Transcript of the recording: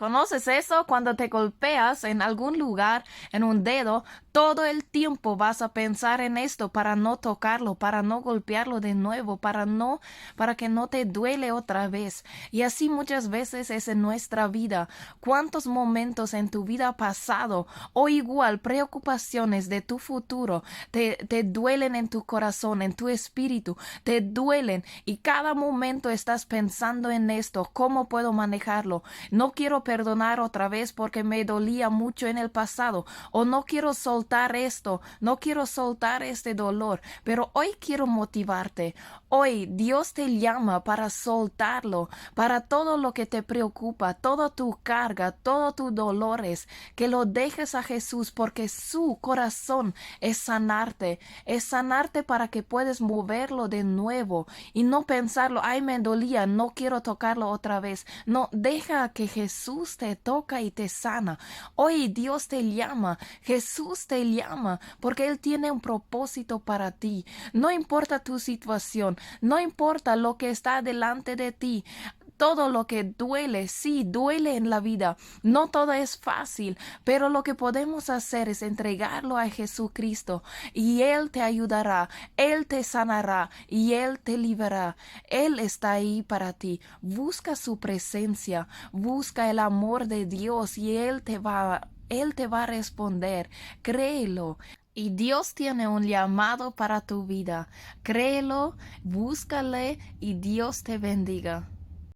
¿Conoces eso? Cuando te golpeas en algún lugar, en un dedo, todo el tiempo vas a pensar en esto para no tocarlo, para no golpearlo de nuevo, para que no te duele otra vez. Y así muchas veces es en nuestra vida. ¿Cuántos momentos en tu vida pasado o igual preocupaciones de tu futuro te duelen en tu corazón, en tu espíritu, te duelen y cada momento estás pensando en esto, cómo puedo manejarlo? No quiero perdonar otra vez porque me dolía mucho en el pasado, o no quiero soltar esto, no quiero soltar este dolor, pero hoy quiero motivarte. Hoy Dios te llama para soltarlo, para todo lo que te preocupa, toda tu carga, todos tus dolores, que lo dejes a Jesús porque su corazón es sanarte para que puedas moverlo de nuevo y no pensarlo, ay, me dolía, no quiero tocarlo otra vez. No, deja que Jesús te toca y te sana. Hoy Dios te llama, Jesús te llama, porque Él tiene un propósito para ti. No importa tu situación, no importa lo que está delante de ti. Todo lo que duele, sí, duele en la vida. No todo es fácil, pero lo que podemos hacer es entregarlo a Jesucristo y Él te ayudará, Él te sanará y Él te liberará. Él está ahí para ti. Busca su presencia, busca el amor de Dios y Él te va a responder. Créelo. Y Dios tiene un llamado para tu vida. Créelo, búscale y Dios te bendiga.